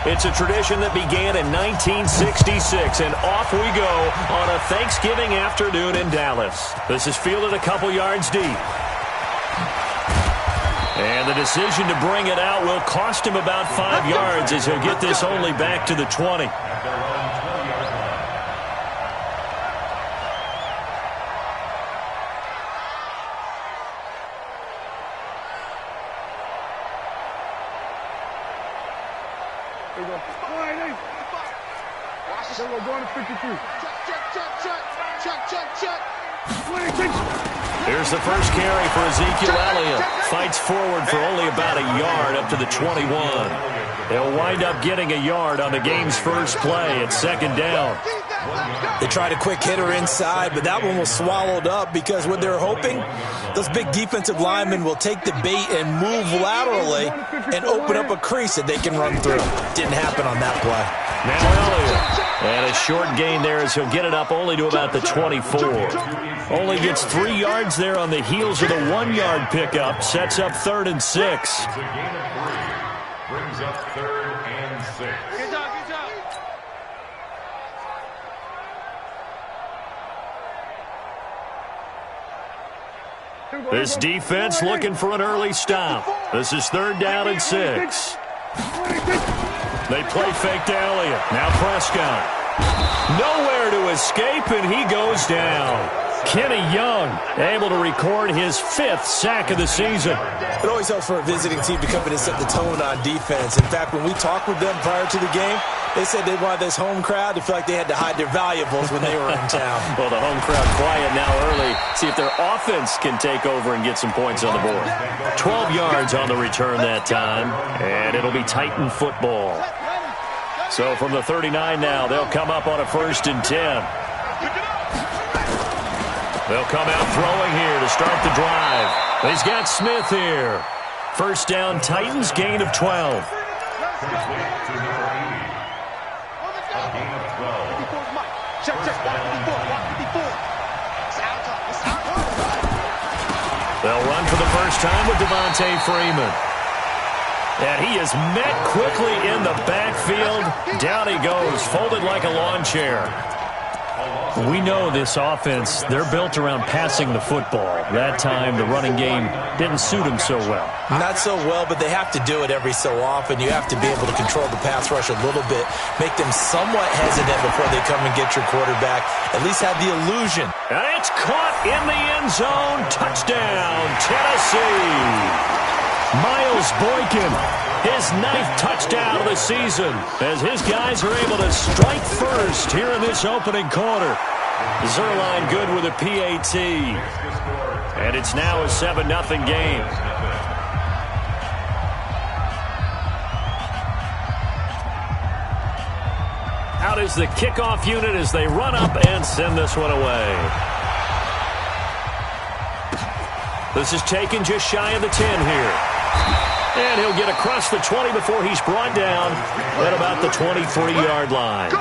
It's a tradition that began in 1966, and off we go on a Thanksgiving afternoon in Dallas. This is fielded a couple yards deep. And the decision to bring it out will cost him about 5 yards as he'll get this only back to the 20. Here's the first carry for Ezekiel Elliott. Fights forward for only about a yard up to the 21. They'll wind up getting a yard on the game's first play at second down. They tried a quick hitter inside, but that one was swallowed up because what they're hoping, those big defensive linemen will take the bait and move laterally and open up a crease that they can run through. Didn't happen on that play. Now Elliott. And a short gain there as he'll get it up only to about the 24. Only gets 3 yards there on the heels of the 1-yard pickup. Sets up 3rd and 6. Brings up 3rd and 6. Good job, good job. This defense looking for an early stop. This is 3rd down and 6. They play fake to Elliott. Now Prescott. Nowhere to escape, and he goes down. Kenny Young able to record his 5th sack of the season. It always helps for a visiting team to come in and set the tone on defense. In fact, when we talked with them prior to the game, they said they wanted this home crowd to feel like they had to hide their valuables when they were in town. Well, the home crowd quiet now early. See if their offense can take over and get some points on the board. 12 yards on the return that time, and it'll be Titan football. So from the 39 now, they'll come up on a 1st and 10. They'll come out throwing here to start the drive. He's got Smith here. 1st down, Titans, gain of 12. They'll run for the first time with Devontae Freeman. And he is met quickly in the backfield. Down he goes, folded like a lawn chair. We know this offense, they're built around passing the football. That time, the running game didn't suit them so well. Not so well, but they have to do it every so often. You have to be able to control the pass rush a little bit, make them somewhat hesitant before they come and get your quarterback, at least have the illusion. And it's caught in the end zone. Touchdown, Tennessee. Miles Boykin, his 9th touchdown of the season, as his guys are able to strike first here in this opening quarter. Zerline good with a PAT. And it's now a 7-0 game. Out is the kickoff unit as they run up and send this one away. This is taken just shy of the 10 here. And he'll get across the 20 before he's brought down at about the 23-yard line.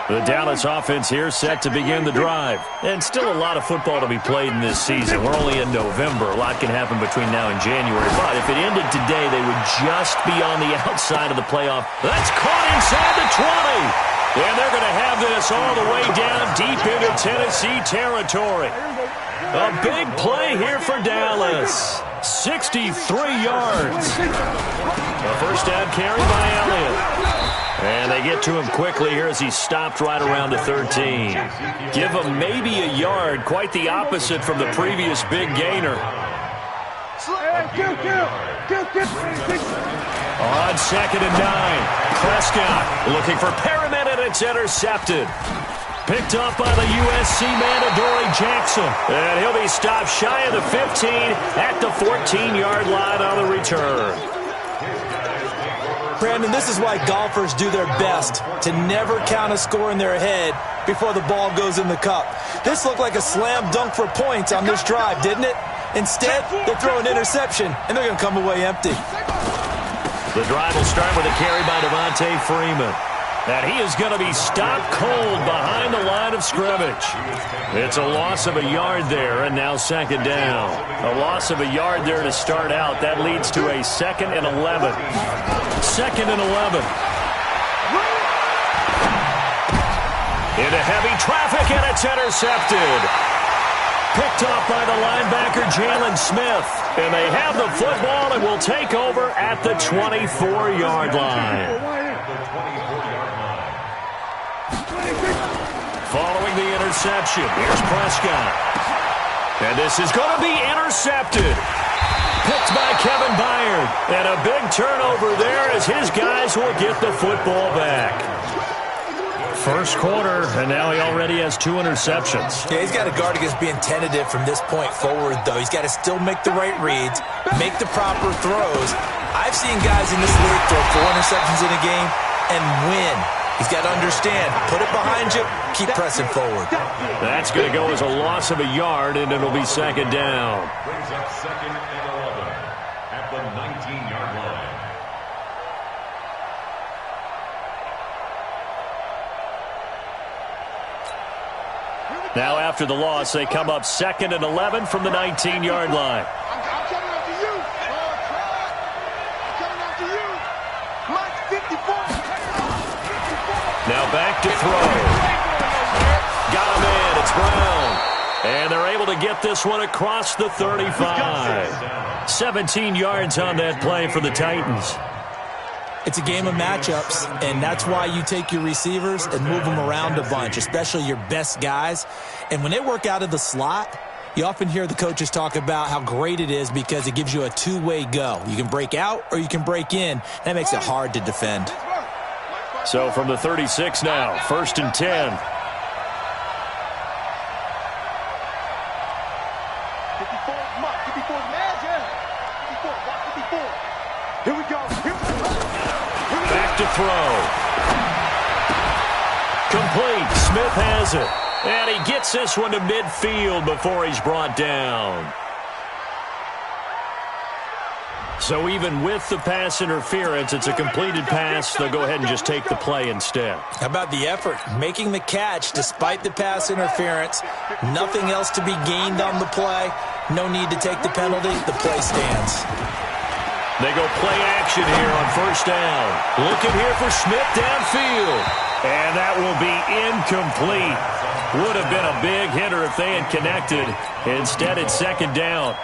The Dallas offense here set to begin the drive. And still a lot of football to be played in this season. We're only in November. A lot can happen between now and January. But if it ended today, they would just be on the outside of the playoff. That's caught inside the 20. And they're going to have this all the way down deep into Tennessee territory. A big play here for Dallas. 63 yards. A 1st down carry by Elliott. And they get to him quickly here as he stopped right around the 13. Give him maybe a yard, quite the opposite from the previous big gainer. On 2nd and 9, Prescott looking for Perriman, and it's intercepted. Picked up by the USC man, Adoree Jackson. And he'll be stopped shy of the 15 at the 14-yard line on the return. Brandon, this is why golfers do their best to never count a score in their head before the ball goes in the cup. This looked like a slam dunk for points on this drive, didn't it? Instead, they throw an interception, and they're going to come away empty. The drive will start with a carry by Devontae Freeman. And he is going to be stopped cold behind the line of scrimmage. It's a loss of a yard there, and now second down. A loss of a yard there to start out. That leads to a 2nd and 11. 2nd and 11. Into heavy traffic, and it's intercepted. Picked off by the linebacker, Jalen Smith. And they have the football and will take over at the 24-yard line. Following the interception, here's Prescott. And this is going to be intercepted. Picked by Kevin Byard. And a big turnover there as his guys will get the football back. First quarter, and now he already has 2 interceptions. Yeah, he's got to guard against being tentative from this point forward, though. He's got to still make the right reads, make the proper throws. I've seen guys in this league throw 4 interceptions in a game and win. He's got to understand, put it behind you, keep pressing forward. That's going to go as a loss of a yard, and it'll be second down. Brings up 2nd and 11 at the 19-yard line. Now after the loss, they come up 2nd and 11 from the 19-yard line. I'm coming after you. I'm coming after you. Mike 54. Now back to throw. Got him in. It's Brown. And they're able to get this one across the 35. 17 yards on that play for the Titans. It's a game of matchups, and that's why you take your receivers and move them around a bunch, especially your best guys. And when they work out of the slot, you often hear the coaches talk about how great it is because it gives you a two-way go. You can break out or you can break in. That makes it hard to defend. So from the 36 now, 1st and 10. 54, Mike, 54 magic. 54, watch 54. Here we go. Back to throw. Complete. Smith has it. And he gets this one to midfield before he's brought down. So even with the pass interference, it's a completed pass. They'll go ahead and just take the play instead. How about the effort? Making the catch despite the pass interference. Nothing else to be gained on the play. No need to take the penalty. The play stands. They go play action here on 1st down. Looking here for Smith downfield. And that will be incomplete. Would have been a big hitter if they had connected. Instead, it's 2nd down.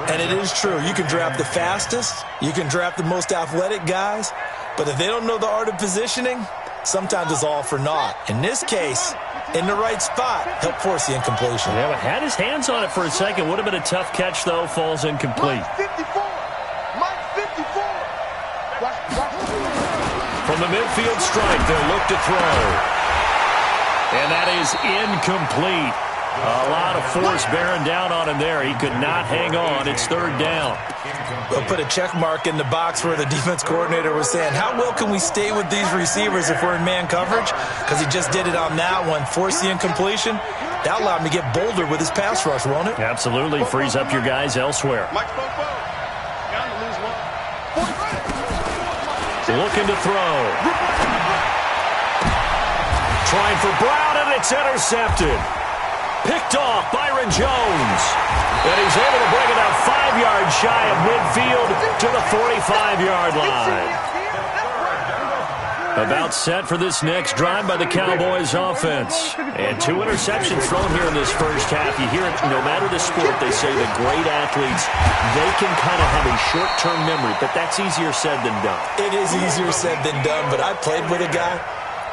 And it is true. You can draft the fastest. You can draft the most athletic guys. But if they don't know the art of positioning, sometimes it's all for naught. In this case, in the right spot, help force the incompletion. Yeah, but had his hands on it for a second. Would have been a tough catch, though. Falls incomplete. Mike 54. Mike 54. From the midfield stripe, they'll look to throw. And that is incomplete. A lot of force bearing down on him there. He could not hang on. It's 3rd down. We'll put a check mark in the box where the defense coordinator was saying, how well can we stay with these receivers if we're in man coverage? Because he just did it on that one. Force the incompletion. That allowed him to get bolder with his pass rush, won't it? Absolutely. Frees up your guys elsewhere. Looking to throw. Trying for Brown, and it's intercepted. Picked off Byron Jones. And he's able to bring it out 5 yards shy of midfield to the 45-yard line. About set for this next drive by the Cowboys offense. And 2 interceptions thrown here in this first half. You hear it, no matter the sport, they say the great athletes, they can kind of have a short-term memory, but that's easier said than done. It is easier said than done, but I played with a guy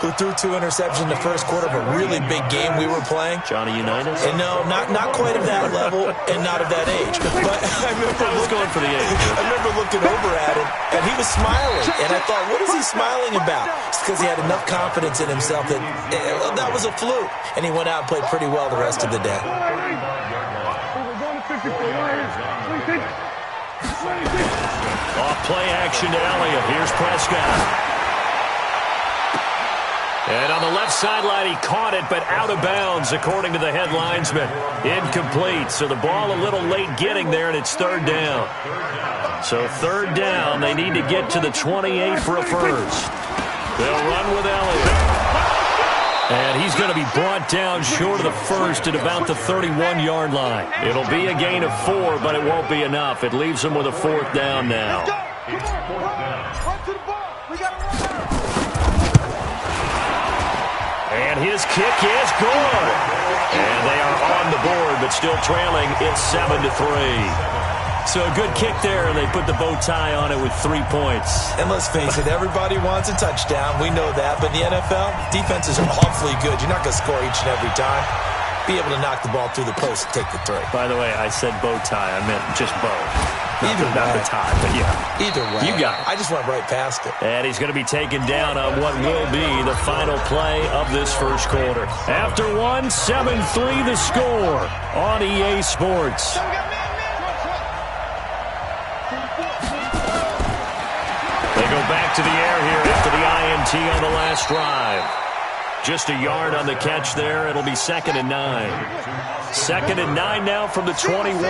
who threw 2 interceptions in the first quarter of a really big game we were playing. Johnny Unitas? And no, not quite of that level and not of that age. But I was going for the age. I remember looking over at him, and he was smiling. And I thought, what is he smiling about? It's because he had enough confidence in himself that that was a fluke. And he went out and played pretty well the rest of the day. Off play action to Elliott. Here's Prescott. And on the left sideline, he caught it, but out of bounds, according to the head linesman. Incomplete. So the ball a little late getting there, and it's 3rd down. So 3rd down, they need to get to the 28 for a first. They'll run with Elliott. And he's going to be brought down short of the first at about the 31-yard line. It'll be a gain of 4, but it won't be enough. It leaves them with a 4th down now. And his kick is good. And they are on the board, but still trailing. It's 7-3. So a good kick there, and they put the bow tie on it with 3 points. And let's face it, everybody wants a touchdown. We know that. But in the NFL, defenses are awfully good. You're not going to score each and every time. Be able to knock the ball through the post and take the 3. By the way, I said bow tie. I meant just bow. Not the tie, but yeah. Either way. You got it. I just went right past it. And he's going to be taken down on what will be the final play of this first quarter. After 1, 7-3 the score on EA Sports. They go back to the air here after the INT on the last drive. Just a yard on the catch there. It'll be 2nd and 9. 2nd and 9 now from the 21.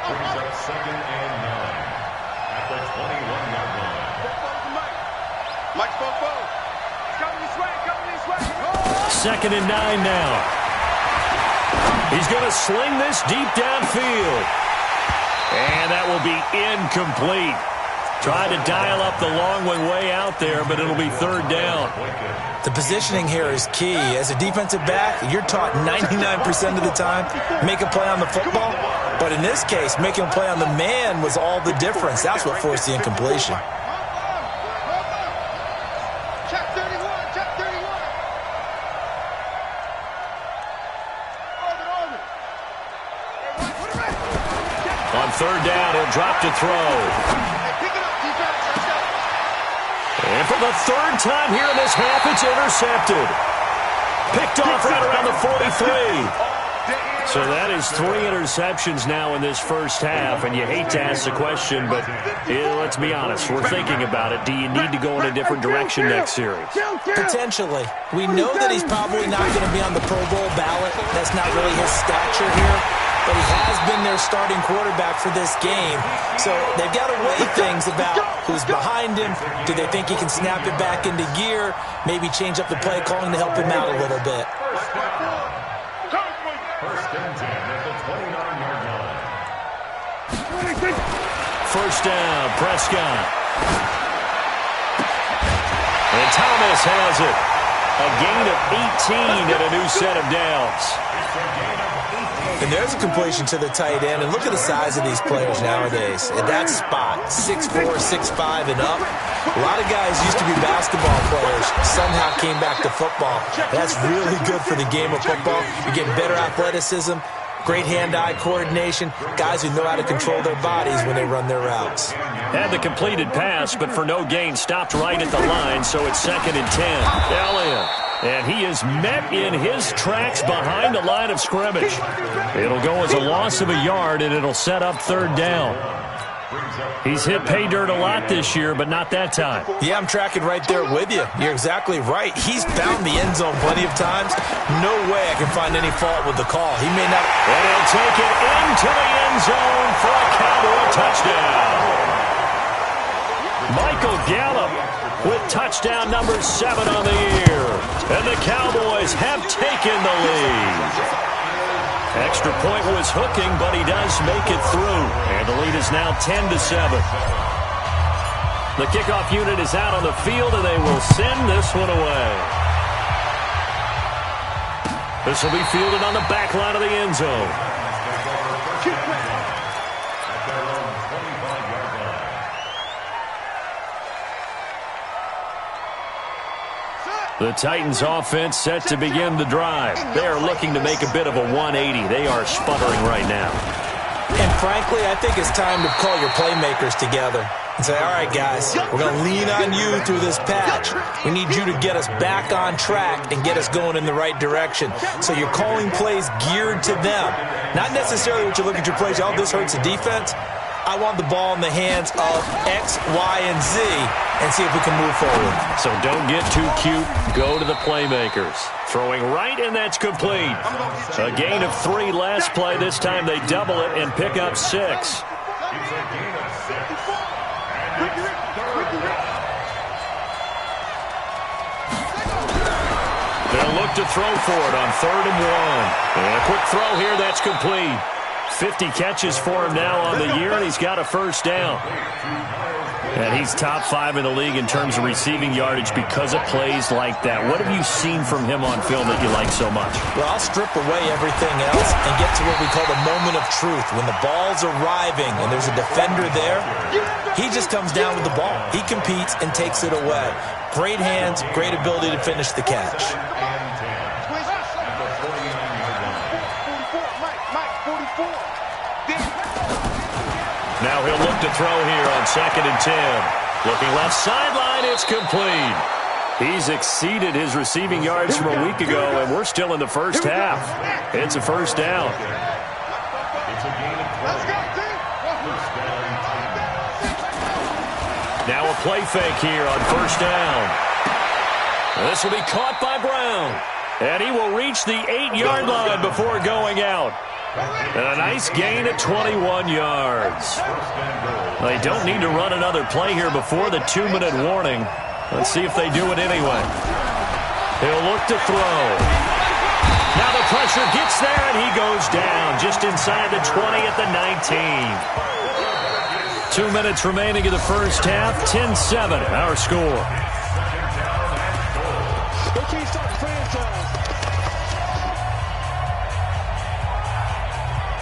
Brings up 2nd and 9 at the 21-yard line. Mike Fofo. Coming this way. 2nd and 9 now. He's going to sling this deep downfield. And that will be incomplete. Tried to dial up the long way out there, but it'll be 3rd down. The positioning here is key. As a defensive back, you're taught 99% of the time, make a play on the football. But in this case, making a play on the man was all the difference. That's what forced the incompletion. Check 31. Check 31. On 3rd down, he'll drop to throw. And for the 3rd time here in this half, it's intercepted. Picked off right around the 43. So that is 3 interceptions now in this first half. And you hate to ask the question, but let's be honest. We're thinking about it. Do you need to go in a different direction next series? Potentially. We know that he's probably not going to be on the Pro Bowl ballot. That's not really his stature here. But he has been their starting quarterback for this game. So they've got to weigh things about who's behind him. Do they think he can snap it back into gear? Maybe change up the play calling to help him out a little bit. First and 10 at the 29-yard line. First down, Prescott. And Thomas has it. A gain of 18 and a new set of downs. And there's a completion to the tight end. And look at the size of these players nowadays. At that spot, 6'4", 6'5", and up. A lot of guys used to be basketball players, somehow came back to football. That's really good for the game of football. You're getting better athleticism, great hand-eye coordination, guys who know how to control their bodies when they run their routes. Had the completed pass, but for no gain, stopped right at the line, so it's 2nd and 10. Elliott. And he is met in his tracks behind the line of scrimmage. It'll go as a loss of a yard, and it'll set up 3rd down. He's hit pay dirt a lot this year, but not that time. Yeah, I'm tracking right there with you. You're exactly right. He's found the end zone plenty of times. No way I can find any fault with the call. He may not. And he'll take it into the end zone for a Cowboy touchdown. Michael Gallup with touchdown number 7 on the year. And the Cowboys have taken the lead. Extra point was hooking, but he does make it through. And the lead is now 10-7. The kickoff unit is out on the field, and they will send this one away. This will be fielded on the back line of the end zone. The Titans offense set to begin the drive. They are looking to make a bit of a 180. They are sputtering right now. And frankly, I think it's time to call your playmakers together and say, all right, guys, we're going to lean on you through this patch. We need you to get us back on track and get us going in the right direction. So you're calling plays geared to them. Not necessarily what you look at your plays, oh, this hurts the defense. I want the ball in the hands of X, Y, and Z and see if we can move forward. So don't get too cute. Go to the playmakers. Throwing right, and that's complete. A gain of 3 last play. This time they double it and pick up 6. They'll look to throw for it on 3rd and 1. And a quick throw here, that's complete. 50 catches for him now on the year, and he's got a first down. And he's top 5 in the league in terms of receiving yardage because of plays like that. What have you seen from him on film that you like so much? Well, I'll strip away everything else and get to what we call the moment of truth. When the ball's arriving and there's a defender there, he just comes down with the ball. He competes and takes it away. Great hands, great ability to finish the catch. Now he'll look to throw here on 2nd and 10. Looking left sideline, it's complete. He's exceeded his receiving yards from a week ago, and we're still in the first half. It's a first down. Now a play fake here on 1st down. This will be caught by Brown. And he will reach the 8-yard line before going out. And a nice gain at 21 yards. They don't need to run another play here before the 2-minute warning. Let's see if they do it anyway. He'll look to throw. Now the pressure gets there, and he goes down just inside the 20 at the 19. 2 minutes remaining in the first half. 10-7, our score.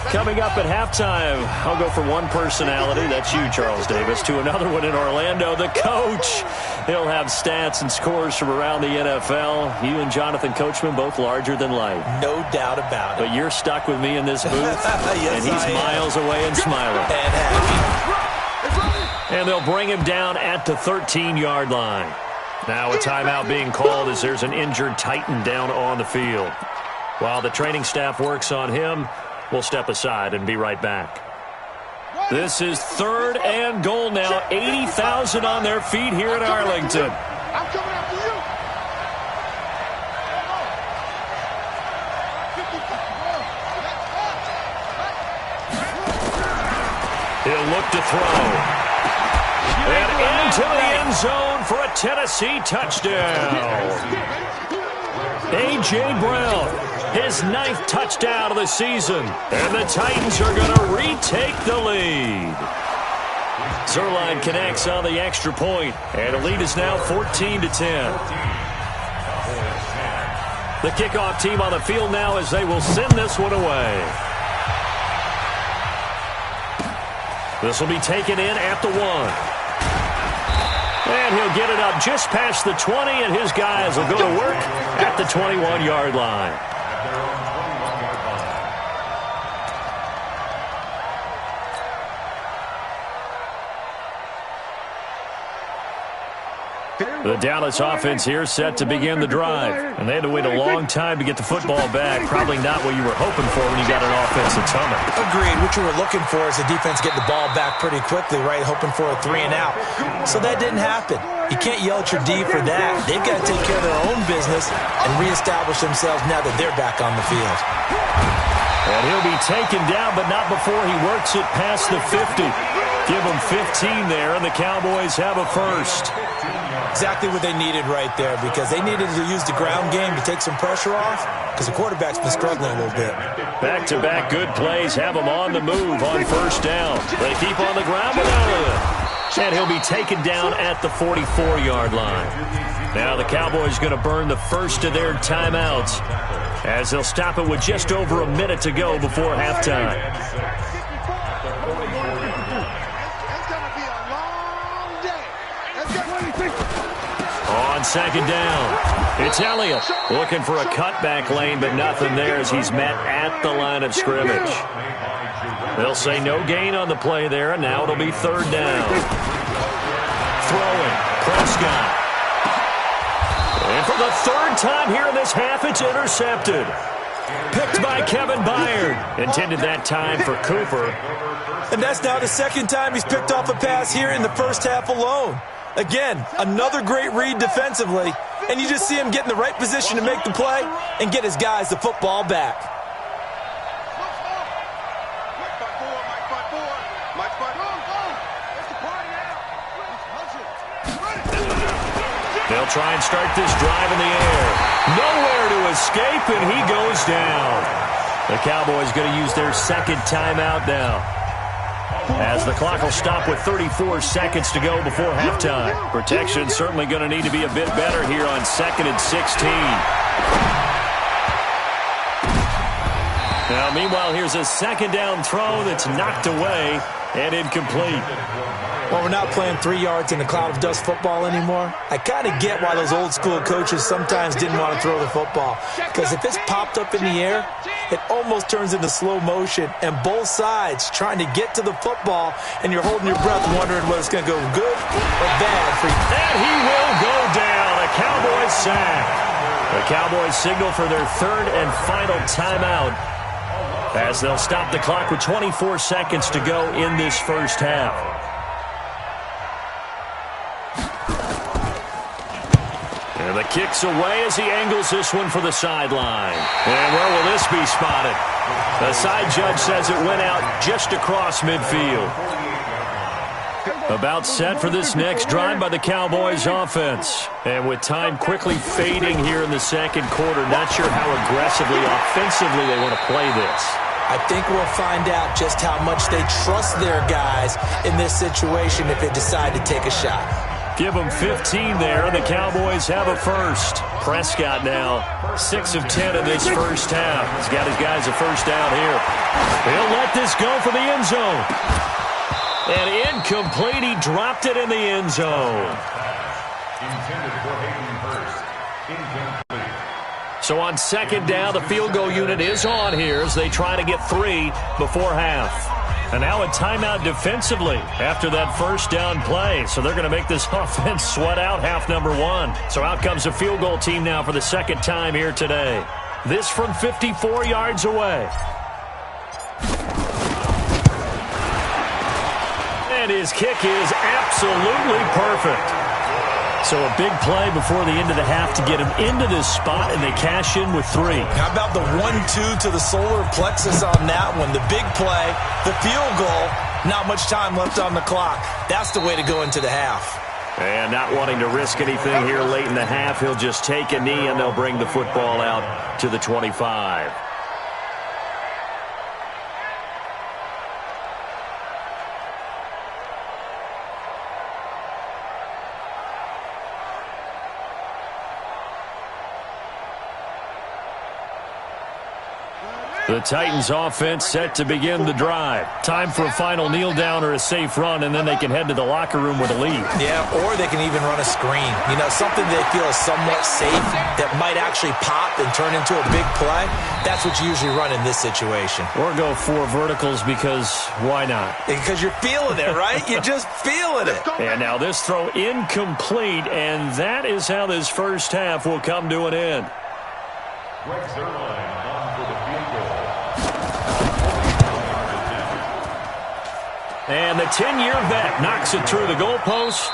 Coming up at halftime, I'll go from one personality, that's you, Charles Davis, to another one in Orlando, the coach. He'll have stats and scores from around the NFL. You and Jonathan Coachman, both larger than life. No doubt about it. But you're stuck with me in this booth, yes, and he's miles away and smiling. And happy. And they'll bring him down at the 13-yard line. Now a timeout being called as there's an injured Titan down on the field. While the training staff works on him, we'll step aside and be right back. This is 3rd and goal now. 80,000 on their feet here in Arlington. I'm coming after you. He'll look to throw. And into the end zone for a Tennessee touchdown. A.J. Brown, his 9th touchdown of the season. And the Titans are going to retake the lead. Zerline connects on the extra point, and the lead is now 14-10. The kickoff team on the field now as they will send this one away. This will be taken in at the 1. And he'll get it up just past the 20, and his guys will go to work at the 21-yard line. The Dallas offense here set to begin the drive. And they had to wait a long time to get the football back. Probably not what you were hoping for when you got an offense that's humming. Agreed. What you were looking for is the defense getting the ball back pretty quickly, right? Hoping for a 3 and out. So that didn't happen. You can't yell at your D for that. They've got to take care of their own business and reestablish themselves now that they're back on the field. And he'll be taken down, but not before he works it past the 50. Give him 15 there, and the Cowboys have a first. Exactly what they needed right there, because they needed to use the ground game to take some pressure off, because the quarterback's been struggling a little bit. Back-to-back good plays have him on the move on first down. They keep on the ground without it. And he'll be taken down at the 44-yard line. Now the Cowboys going to burn the first of their timeouts as they'll stop it with just over a minute to go before halftime. On second down, it's Elliott looking for a cutback lane, but nothing there as he's met at the line of scrimmage. They'll say no gain on the play there, and now it'll be 3rd down. Throwing, Prescott. And for the 3rd time here in this half, it's intercepted. Picked by Kevin Byard. Intended that time for Cooper. And that's now the 2nd time he's picked off a pass here in the first half alone. Again, another great read defensively, and you just see him get in the right position to make the play and get his guys the football back. They'll try and start this drive in the air. Nowhere to escape, and he goes down. The Cowboys going to use their second timeout now, as the clock will stop with 34 seconds to go before halftime. Protection certainly going to need to be a bit better here on 2nd and 16. Now, meanwhile, here's a second down throw that's knocked away and incomplete. Well, we're not playing 3 yards in a cloud of dust football anymore. I kind of get why those old school coaches sometimes didn't want to throw the football. Because if it's popped up in the air, it almost turns into slow motion. And both sides trying to get to the football, and you're holding your breath wondering whether it's going to go good or bad for you. And he will go down. A Cowboys sack. The Cowboys signal for their third and final timeout, as they'll stop the clock with 24 seconds to go in this first half. And the kick's away as he angles this one for the sideline. And where will this be spotted? The side judge says it went out just across midfield. About set for this next drive by the Cowboys offense. And with time quickly fading here in the second quarter, not sure how aggressively, offensively they want to play this. I think we'll find out just how much they trust their guys in this situation if they decide to take a shot. Give them 15 there, and the Cowboys have a first. Prescott now 6 of 10 in this first half. He's got his guys a first down here. He'll let this go for the end zone. And incomplete. He dropped it in the end zone. Intended for Hayden Hurst. Incomplete. So on second down, the field goal unit is on here as they try to get 3 before half. And now a timeout defensively after that first down play. So they're going to make this offense sweat out half number 1. So out comes a field goal team now for the second time here today. This from 54 yards away. And his kick is absolutely perfect. So a big play before the end of the half to get him into this spot, and they cash in with 3. How about the 1-2 to the solar plexus on that one? The big play, the field goal, not much time left on the clock. That's the way to go into the half. And not wanting to risk anything here late in the half, he'll just take a knee, and they'll bring the football out to the 25. The Titans offense set to begin the drive. Time for a final kneel down or a safe run, and then they can head to the locker room with a lead. Yeah, or they can even run a screen. You know, something they feel is somewhat safe that might actually pop and turn into a big play. That's what you usually run in this situation. Or go 4 verticals because why not? Because you're feeling it, right? You're just feeling it. And now this throw incomplete, and that is how this first half will come to an end. Greg Zerline on for the field goal. And the 10-year vet knocks it through the goalpost.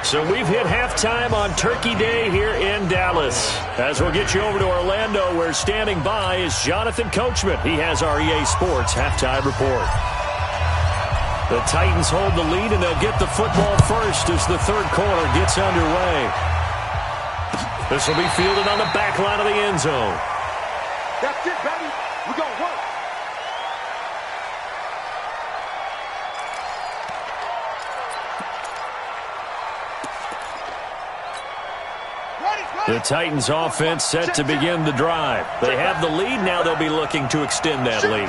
So we've hit halftime on Turkey Day here in Dallas. As we'll get you over to Orlando, where standing by is Jonathan Coachman. He has our EA Sports halftime report. The Titans hold the lead, and they'll get the football first as the third quarter gets underway. This will be fielded on the back line of the end zone. That's it, baby. We're going to work. The Titans offense set to begin the drive. They have the lead. Now they'll be looking to extend that lead.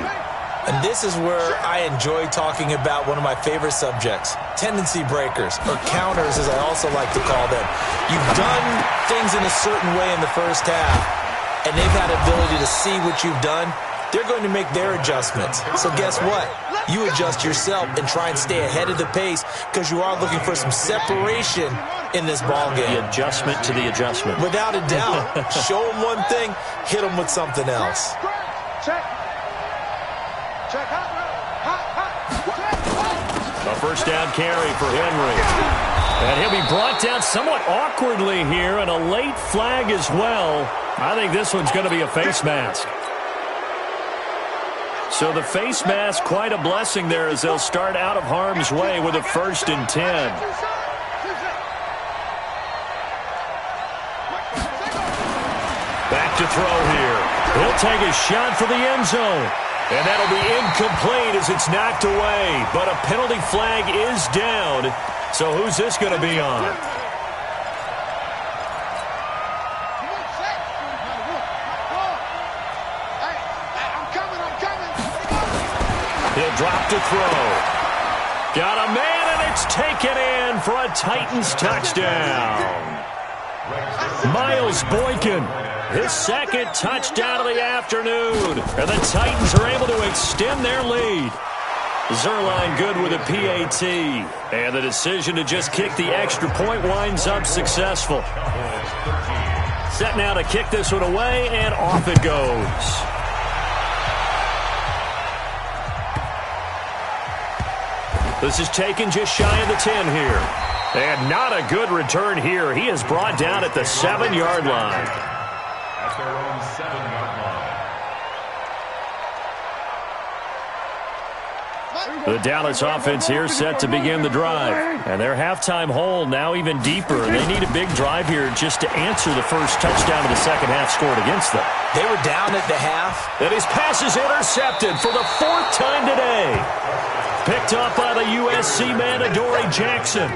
And this is where I enjoy talking about one of my favorite subjects, tendency breakers, or counters as I also like to call them. You've done things in a certain way in the first half, and they've had the ability to see what you've done. They're going to make their adjustments. So guess what? You adjust yourself and try and stay ahead of the pace because you are looking for some separation in this ball game. The adjustment to the adjustment. Without a doubt. Show them one thing, hit them with something else. Check. Check. A first down carry for Henry. And he'll be brought down somewhat awkwardly here, and a late flag as well. I think this one's going to be a face mask. So the face mask, quite a blessing there as they'll start out of harm's way with a 1st and 10. to throw here. He'll take a shot for the end zone. And that'll be incomplete as it's knocked away. But a penalty flag is down. So who's this going to be on? He'll drop to throw. Got a man, and it's taken in for a Titans touchdown. Miles Boykin, his second touchdown of the afternoon. And the Titans are able to extend their lead. Zerline good with a PAT. And the decision to just kick the extra point winds up successful. Set now to kick this one away, and off it goes. This is taken just shy of the 10 here. And not a good return here. He is brought down at the 7-yard line. At their own 7-yard line. The Dallas offense here set to begin the drive. And their halftime hole now even deeper. They need a big drive here just to answer the first touchdown of the second half scored against them. They were down at the half. And his pass is intercepted for the 4th time today. Picked up by the USC man, Adoree Jackson.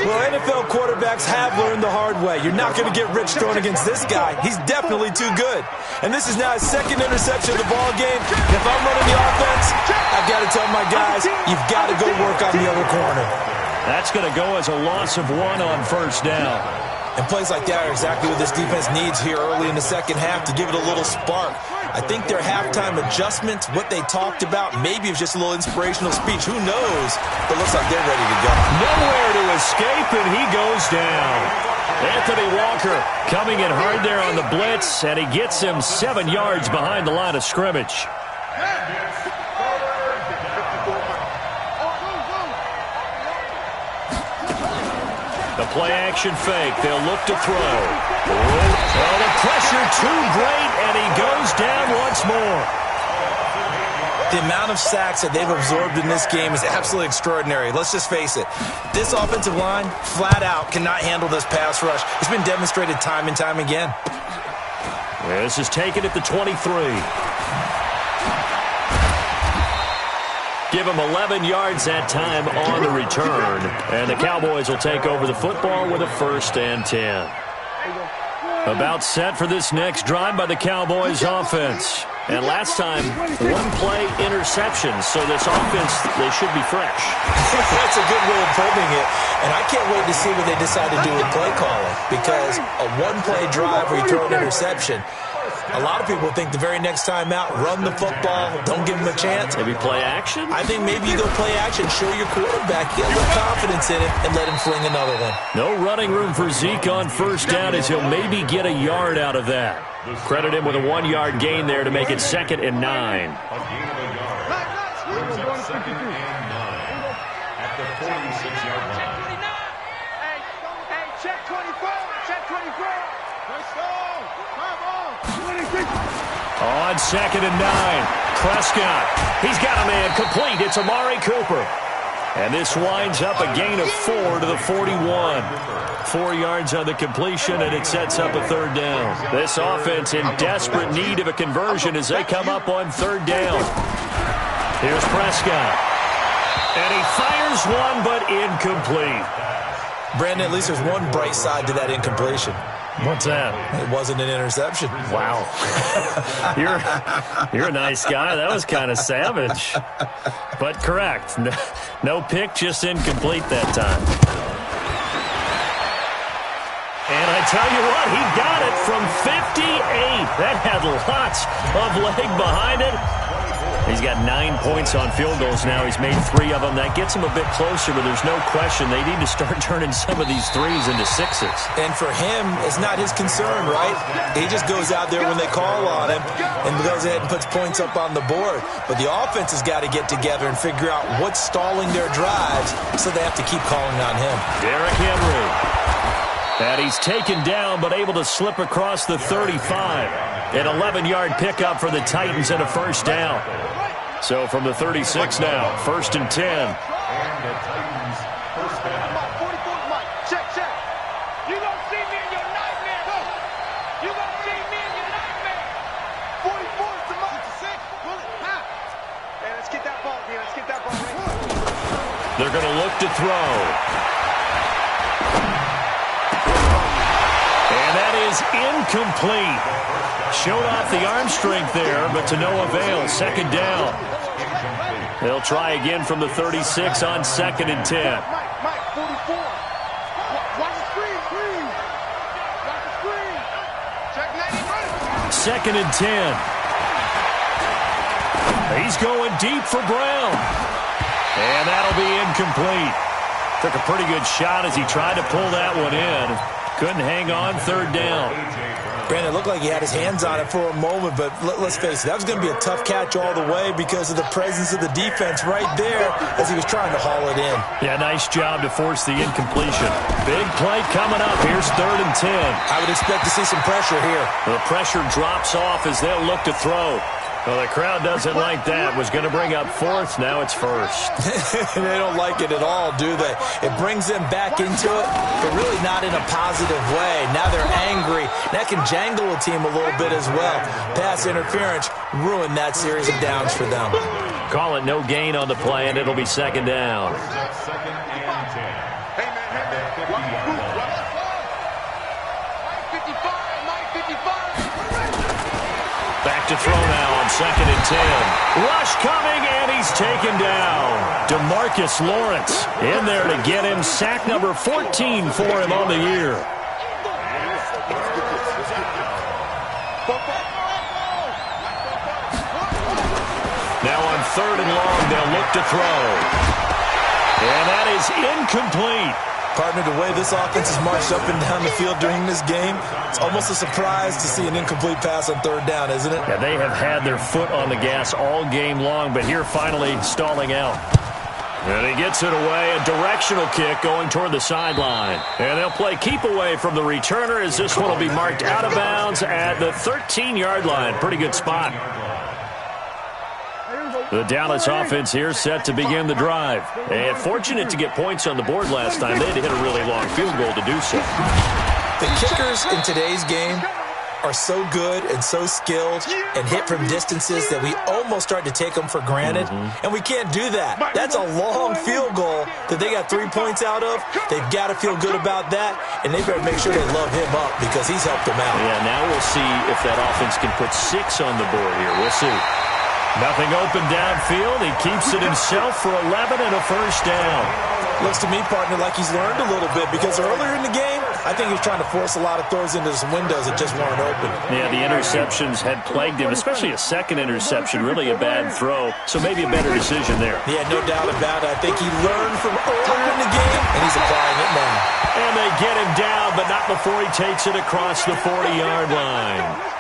Well, NFL quarterbacks have learned the hard way. You're not going to get rich throwing against this guy. He's definitely too good. And this is now his second interception of the ball game. And if I'm running the offense, I've got to tell my guys, you've got to go work on the other corner. That's going to go as a loss of 1 on first down. And plays like that are exactly what this defense needs here early in the second half to give it a little spark. I think their halftime adjustment, what they talked about, maybe it was just a little inspirational speech. Who knows? But it looks like they're ready to go. Nowhere to escape, and he goes down. Anthony Walker coming in hard there on the blitz, and he gets him 7 yards behind the line of scrimmage. The play-action fake. They'll look to throw. Oh, the pressure too great, and he goes down once more. The amount of sacks that they've absorbed in this game is absolutely extraordinary. Let's just face it. This offensive line, flat out, cannot handle this pass rush. It's been demonstrated time and time again. This is taken at the 23. Give him 11 yards that time on the return. And the Cowboys will take over the football with a 1st and 10. About set for this next drive by the Cowboys offense. And last time, 1-play interception. So this offense, they should be fresh. That's a good way of putting it. And I can't wait to see what they decide to do with play calling. Because a 1-play drive where you throw an interception, a lot of people think the very next time out, run the football, don't give him a chance. Maybe play action? I think maybe you go play action, show your quarterback, get a little confidence in it, and let him fling another one. No running room for Zeke on first down as he'll maybe get a yard out of that. Credit him with a 1-yard gain there to make it 2nd and 9. A gain of a yard. Brings up 2nd and 9 at the 46-yard line. Hey, check 24. Check 24. Let's go. Come on. 26. On 2nd and 9. Prescott. He's got a man complete. It's Amari Cooper. And this winds up a gain of 4 to the 41. 4 yards on the completion, and it sets up a 3rd down. This offense in desperate need of a conversion as they come up on 3rd down. Here's Prescott. And he fires one, but incomplete. Brandon, at least there's one bright side to that incompletion. What's that? It wasn't an interception. Wow. You're a nice guy. That was kind of savage. But correct. No pick, just incomplete that time. And I tell you what, he got it from 58. That had lots of leg behind it. He's got 9 points on field goals now. He's made 3 of them. That gets him a bit closer, but there's no question they need to start turning some of these 3s into 6s. And for him, it's not his concern, right? He just goes out there when they call on him and goes ahead and puts points up on the board. But the offense has got to get together and figure out what's stalling their drives, so they have to keep calling on him. Derrick Henry. And he's taken down, but able to slip across the 35. An 11-yard pickup for the Titans and a 1st down. So from the 36 now, 1st and 10. And the Titans' 1st down. Check. You gonna see me in your nightmare. You gonna see me in your They're going to look to throw. And that is incomplete. Showed off the arm strength there, but to no avail. Second down. They'll try again from the 36 on 2nd and 10. Mike, 44. Watch the screen, please. Watch the screen. Check 90. 2nd and 10. He's going deep for Brown. And that'll be incomplete. Took a pretty good shot as he tried to pull that one in. Couldn't hang on, 3rd down. Brandon, it looked like he had his hands on it for a moment, but let's face it, that was going to be a tough catch all the way because of the presence of the defense right there as he was trying to haul it in. Yeah, nice job to force the incompletion. Big play coming up. Here's 3rd and 10. I would expect to see some pressure here. The pressure drops off as they'll look to throw. Well, the crowd doesn't like that. Was going to bring up 4th. Now it's 1st. They don't like it at all, do they? It brings them back into it, but really not in a positive way. Now they're angry. That can jangle a team a little bit as well. Pass interference ruined that series of downs for them. Call it no gain on the play, and it'll be 2nd down. Second and 10. Hey, man. Mike 55, Mike 55. Back to throw now on 2nd and 10. Rush coming, and he's taken down. DeMarcus Lawrence in there to get him. Sack number 14 for him on the year. Now on 3rd and long, they'll look to throw. And that is incomplete. Partner, the way this offense has marched up and down the field during this game, it's almost a surprise to see an incomplete pass on 3rd down, isn't it? Yeah, they have had their foot on the gas all game long, but here finally stalling out. And he gets it away, a directional kick going toward the sideline. And they'll play keep away from the returner as this one will be marked out of bounds at the 13-yard line. Pretty good spot. The Dallas offense here set to begin the drive. And fortunate to get points on the board last time. They had to hit a really long field goal to do so. The kickers in today's game are so good and so skilled and hit from distances that we almost start to take them for granted. And we can't do that. That's a long field goal that they got 3 points out of. They've got to feel good about that, and they better make sure they love him up because he's helped them out. Yeah, now we'll see if that offense can put 6 on the board here. We'll see. Nothing open downfield. He keeps it himself for 11 and a 1st down. Looks to me, partner, like he's learned a little bit because earlier in the game, I think he was trying to force a lot of throws into some windows that just weren't open. Yeah, the interceptions had plagued him, especially a second interception, really a bad throw. So maybe a better decision there. Yeah, no doubt about it. I think he learned from earlier in the game, and he's applying it now. And they get him down, but not before he takes it across the 40-yard line.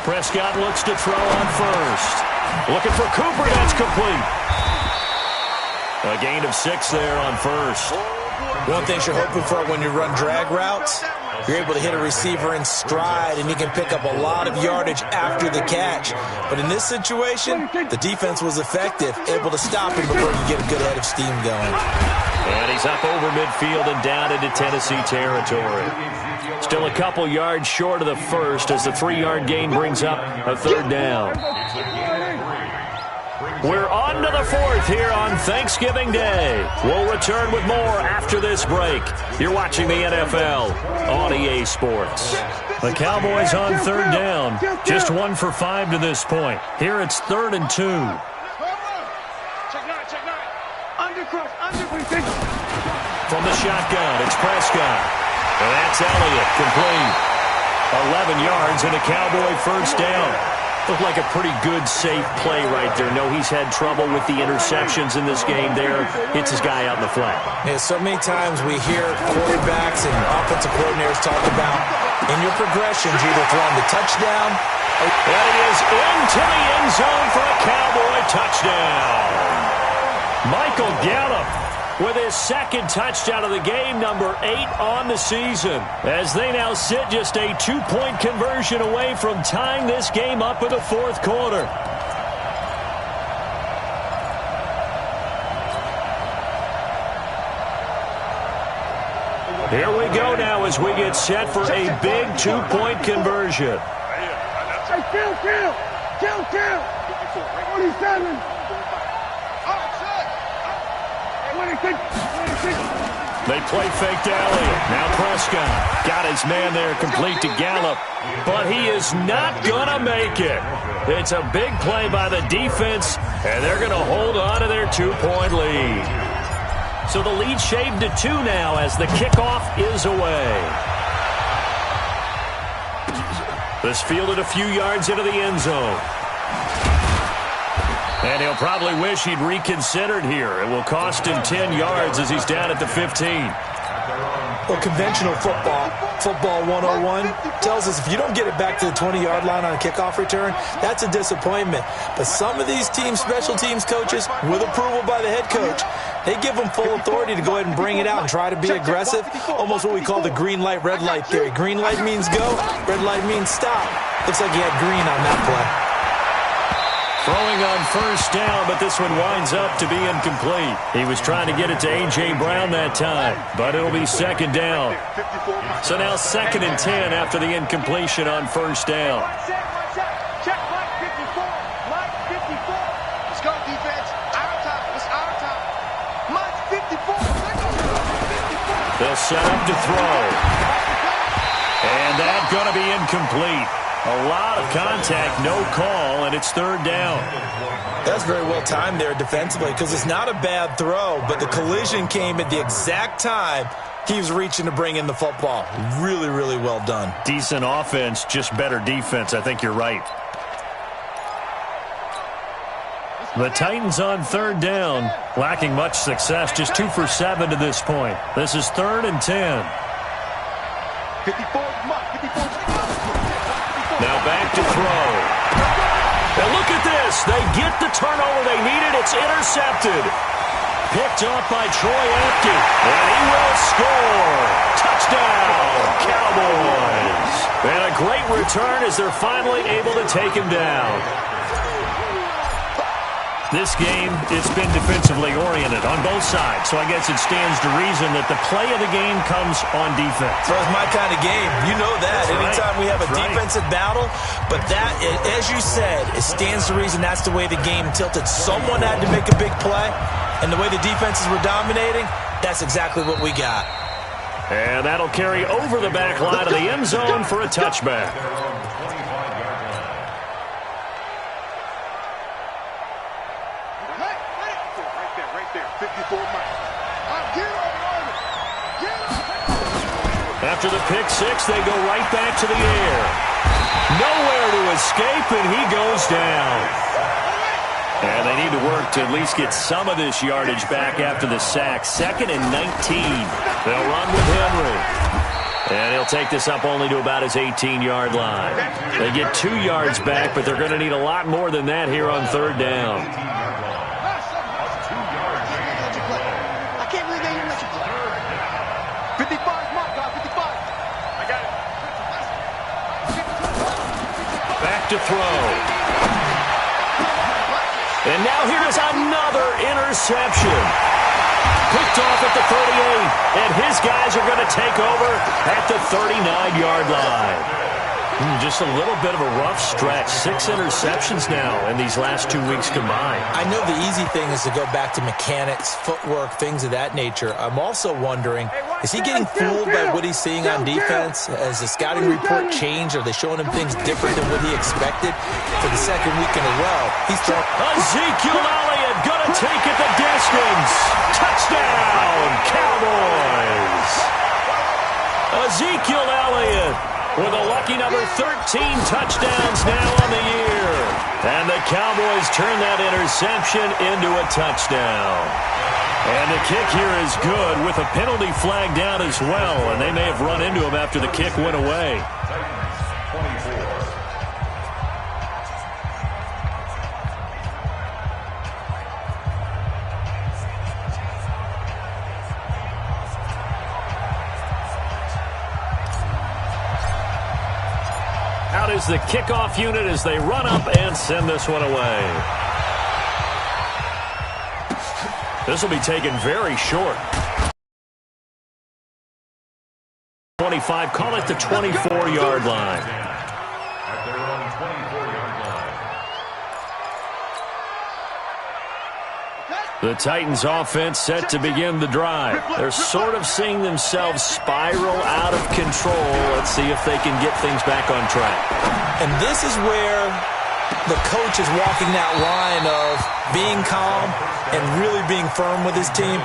Prescott looks to throw on 1st. Looking for Cooper. That's complete. A gain of 6 there on 1st. One thing you're hoping for when you run drag routes, you're able to hit a receiver in stride, and you can pick up a lot of yardage after the catch. But in this situation, the defense was effective, able to stop him before you get a good head of steam going. And he's up over midfield and down into Tennessee territory. Still a couple yards short of the 1st as the 3-yard gain brings up a 3rd down. We're on to the 4th here on Thanksgiving Day. We'll return with more after this break. You're watching the NFL on EA Sports. The Cowboys on 3rd down. Just 1 for 5 to this point. Here it's 3rd and 2. From the shotgun, it's Prescott. And that's Elliott, complete. 11 yards and a Cowboy 1st down. Looked like a pretty good, safe play right there. No, he's had trouble with the interceptions in this game there. Hits his guy out in the flat. Yeah, so many times we hear quarterbacks and offensive coordinators talk about in your progressions, you're either throwing the touchdown. That is into the end zone for a Cowboy touchdown. Michael Gallup with his 2nd touchdown of the game, number 8 on the season, as they now sit just a 2-point conversion away from tying this game up in the 4th quarter. Here we go now as we get set for a big two-point conversion. Hey, kill. 27. 26. They play fake to Elliott. Now Prescott got his man there complete to Gallup, but he is not going to make it. It's a big play by the defense, and they're going to hold on to their two-point lead. So the lead shaved to 2 now as the kickoff is away. This fielded a few yards into the end zone. And he'll probably wish he'd reconsidered here. It will cost him 10 yards as he's down at the 15. Well, conventional football 101, tells us if you don't get it back to the 20-yard line on a kickoff return, that's a disappointment. But some of these special teams coaches, with approval by the head coach, they give them full authority to go ahead and bring it out and try to be aggressive, almost what we call the green light, red light theory. Green light means go, red light means stop. Looks like he had green on that play. Throwing on first down, but this one winds up to be incomplete. He was trying to get it to A.J. Brown that time, but it'll be second down. So now 2nd and 10 after the incompletion on first down. Check, Mike 54. Mike 54. Let's go, defense. Our time. It's our time. Mike 54. They'll set up to throw. And that's going to be incomplete. A lot of contact, no call, and it's 3rd down. That's very well timed there defensively because it's not a bad throw, but the collision came at the exact time he was reaching to bring in the football. Really, really well done. Decent offense, just better defense. I think you're right. The Titans on 3rd down, lacking much success, just 2 for 7 to this point. This is 3rd and 10. 54. Now back to throw. Now look at this. They get the turnover they needed. It's intercepted. Picked up by Troy Apke. And he will score. Touchdown, Cowboys. And a great return as they're finally able to take him down. This game, it's been defensively oriented on both sides, so I guess it stands to reason that the play of the game comes on defense. So it's my kind of game. You know that. That's Anytime right. we have a That's defensive battle, but that, as you said, it stands to reason that's the way the game tilted. Someone had to make a big play, and the way the defenses were dominating, that's exactly what we got. And that'll carry over the back line of the end zone for a touchback. After the pick six, they go right back to the air. Nowhere to escape, and he goes down. And they need to work to at least get some of this yardage back after the sack. 2nd and 19. They'll run with Henry. And he'll take this up only to about his 18-yard line. They get 2 yards back, but they're going to need a lot more than that here on 3rd down. I can't believe they didn't let you play. 55, Mark, 55. I got it. Back to throw. And now here's another interception. Picked off at the 38, and his guys are going to take over at the 39-yard line. Just a little bit of a rough stretch. 6 interceptions now in these last 2 weeks combined. I know the easy thing is to go back to mechanics, footwork, things of that nature. I'm also wondering, is he getting fooled by what he's seeing on defense? Has the scouting report changed? Are they showing him things different than what he expected? For the 2nd week in a row, he's throwing. Ezekiel Elliott going to take it the distance. Touchdown, Cowboys. Ezekiel Elliott with a lucky number 13 touchdowns now on the year. And the Cowboys turn that interception into a touchdown. And the kick here is good with a penalty flag down as well. And they may have run into him after the kick went away. Out is the kickoff unit as they run up and send this one away. This will be taken very short. 25, call it the 24-yard line. At their own 24-yard line. The Titans offense set to begin the drive. They're sort of seeing themselves spiral out of control. Let's see if they can get things back on track. And this is where the coach is walking that line of being calm and really being firm with his team.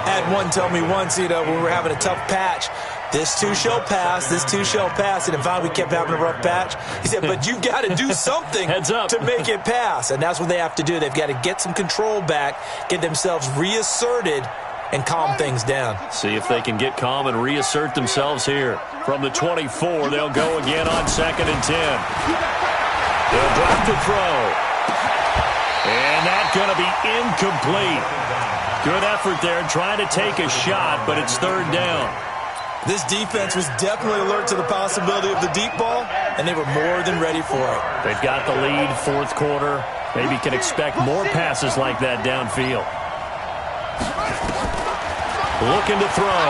I had one tell me once, when we were having a tough patch, this too shall pass, this too shall pass. And finally we kept having a rough patch. He said, but you got to do something Heads up. to make it pass. And that's what they have to do. They've got to get some control back, get themselves reasserted, and calm things down. See if they can get calm and reassert themselves here. From the 24, they'll go again on 2nd and 10. They'll drop the throw. And that's going to be incomplete. Good effort there trying to take a shot, but it's 3rd down. This defense was definitely alert to the possibility of the deep ball, and they were more than ready for it. They've got the lead, 4th quarter. Maybe can expect more passes like that downfield. Looking to throw.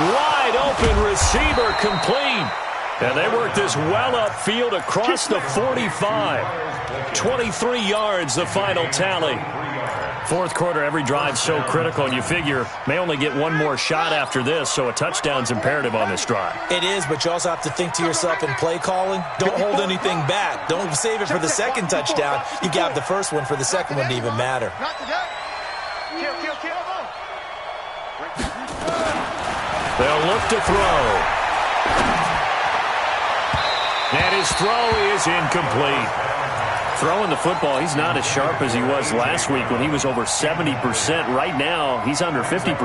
Wide open receiver complete. And they work this well upfield across the 45. 23 yards, the final tally. 4th quarter, every drive so critical, and you figure may only get one more shot after this, so a touchdown's imperative on this drive. It is, but you also have to think to yourself in play calling, don't hold anything back. Don't save it for the second touchdown. You got the first one for the second one to even matter. Not today. Kill. They'll look to throw. And his throw is incomplete. Throwing the football, he's not as sharp as he was last week when he was over 70%. Right now, he's under 50%.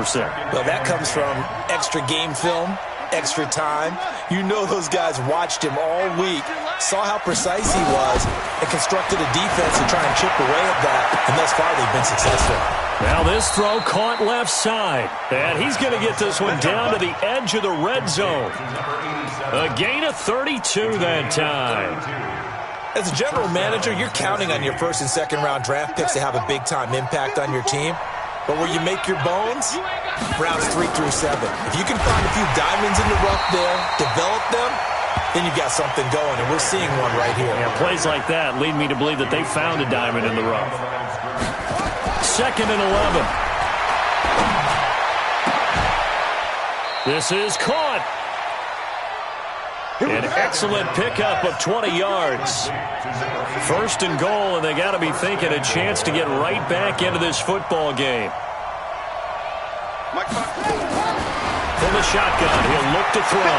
Well, that comes from extra game film, extra time. You know those guys watched him all week, saw how precise he was, and constructed a defense to try and chip away at that, and thus far they've been successful. Now this throw caught left side, and he's going to get this one down to the edge of the red zone. A gain of 32 that time. As a general manager, you're counting on your 1st and 2nd round draft picks to have a big-time impact on your team. But where you make your bones, rounds 3 through 7. If you can find a few diamonds in the rough there, develop them, then you've got something going, and we're seeing one right here. Yeah, plays like that lead me to believe that they found a diamond in the rough. 2nd and 11. This is caught. An excellent pickup of 20 yards. 1st and goal, and they got to be thinking a chance to get right back into this football game. From the shotgun, he'll look to throw.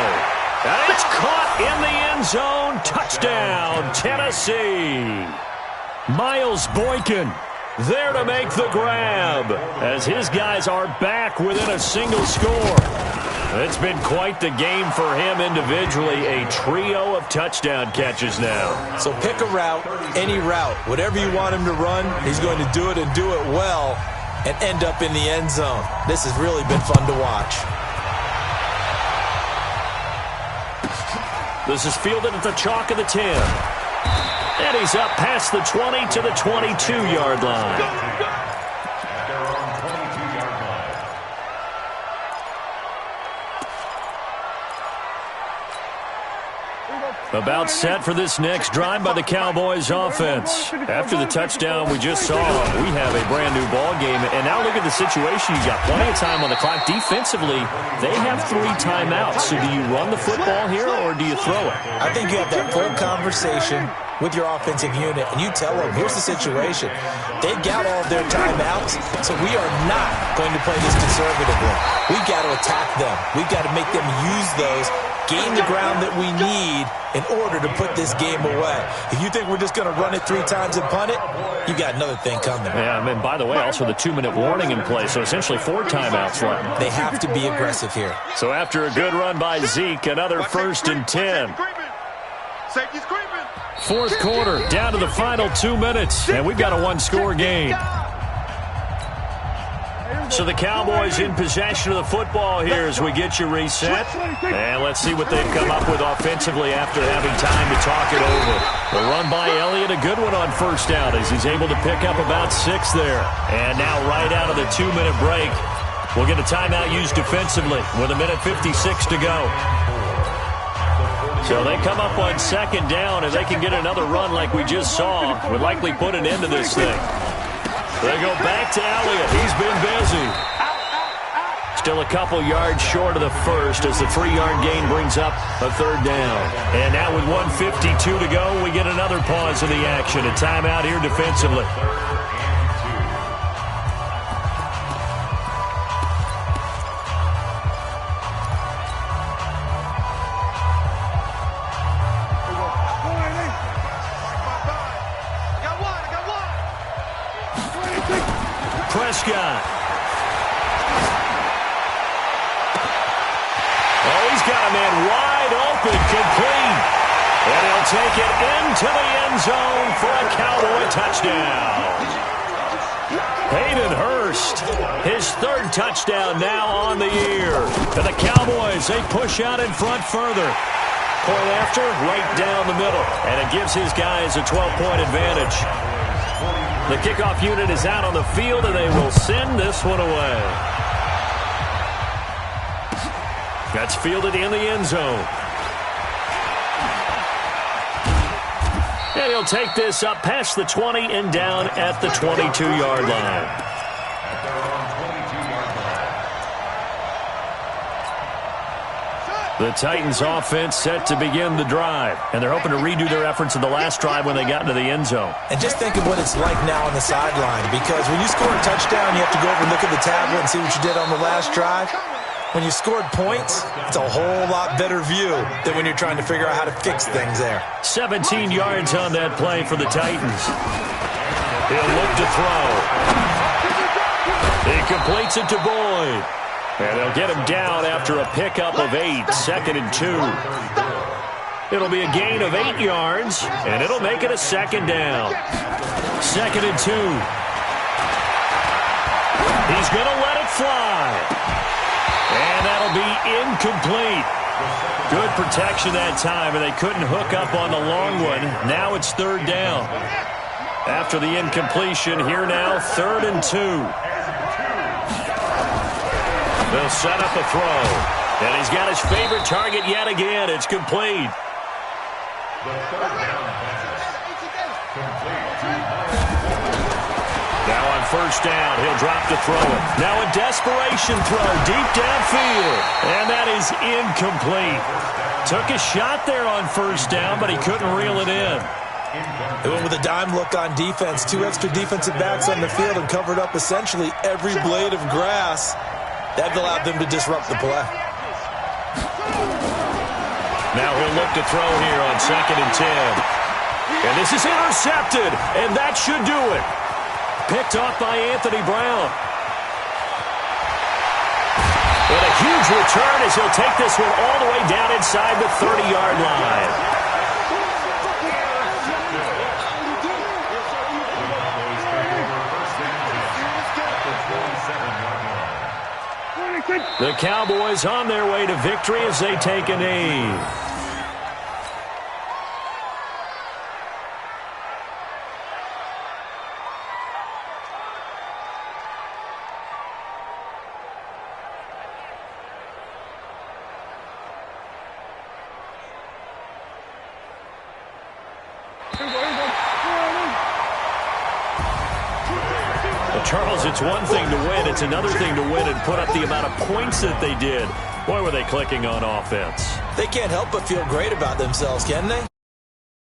And it's caught in the end zone. Touchdown, Tennessee. Miles Boykin there to make the grab as his guys are back within a single score. It's been quite the game for him individually, a trio of touchdown catches now. So pick a route, any route, whatever you want him to run, he's going to do it and do it well and end up in the end zone. This has really been fun to watch. This is fielded at the chalk of the 10. And he's up past the 20 to the 22-yard line. About set for this next drive by the Cowboys offense. After the touchdown we just saw, we have a brand new ball game. And now look at the situation. You got plenty of time on the clock. Defensively, they have 3 timeouts. So do you run the football here or do you throw it? I think you have that full conversation with your offensive unit, and you tell them, here's the situation. They've got all of their timeouts, so we are not going to play this conservatively. We've got to attack them. We've got to make them use those, gain the ground that we need in order to put this game away. If you think we're just going to run it 3 times and punt it, you got another thing coming. Yeah, and by the way, also the 2-minute warning in play, so essentially 4 timeouts left. They have to be aggressive here. So after a good run by Zeke, another 1st and 10. Safety's creeping. 4th quarter, down to the final 2 minutes, and we've got a 1-score game. So the Cowboys in possession of the football here as we get you reset. And let's see what they've come up with offensively after having time to talk it over. The run by Elliott, a good one on 1st down as he's able to pick up about 6 there. And now right out of the 2-minute break, We'll get a timeout used defensively with 1:56 to go. So they come up on second down, and they can get another run like we just saw. Would likely put an end to this thing. They go back to Elliott. He's been busy. Still a couple yards short of the first as the 3-yard gain brings up a third down. And now with 1:52 to go, we get another pause in the action. A timeout here defensively. Prescott. Oh, he's got a man wide open, complete. And he'll take it into the end zone for a Cowboy touchdown. Hayden Hurst, his third touchdown now on the year. And the Cowboys, they push out in front further. Point after, right down the middle. And it gives his guys a 12-point advantage. The kickoff unit is out on the field, and they will send this one away. That's fielded in the end zone. And he'll take this up past the 20 and down at the 22-yard line. The Titans offense set to begin the drive, and they're hoping to redo their efforts in the last drive when they got into the end zone. And just think of what it's like now on the sideline, because when you score a touchdown, you have to go over and look at the tablet and see what you did on the last drive. When you scored points, it's a whole lot better view than when you're trying to figure out how to fix things there. 17 yards on that play for the Titans. He'll look to throw. He completes it to Boyd. And they'll get him down after a pickup of 8, 2nd and 2. It'll be a gain of 8 yards, and it'll make it a second down. 2nd and 2. He's going to let it fly. And that'll be incomplete. Good protection that time, and they couldn't hook up on the long one. Now it's third down. After the incompletion, here now, 3rd and 2. They'll set up a throw. And he's got his favorite target yet again. It's complete. Now on first down, he'll drop to throw it. Now a desperation throw deep downfield. And that is incomplete. Took a shot there on first down, but he couldn't reel it in. They went with a dime look on defense. 2 extra defensive backs on the field and covered up essentially every blade of grass. That allowed them to disrupt the play. Now he'll look to throw here on 2nd and 10. And this is intercepted, and that should do it. Picked off by Anthony Brown. And a huge return as he'll take this one all the way down inside the 30-yard line. The Cowboys on their way to victory as they take a knee. Charles, it's one thing to win. It's another thing to win and put up the amount of points that they did. Boy, were they clicking on offense. They can't help but feel great about themselves, can they?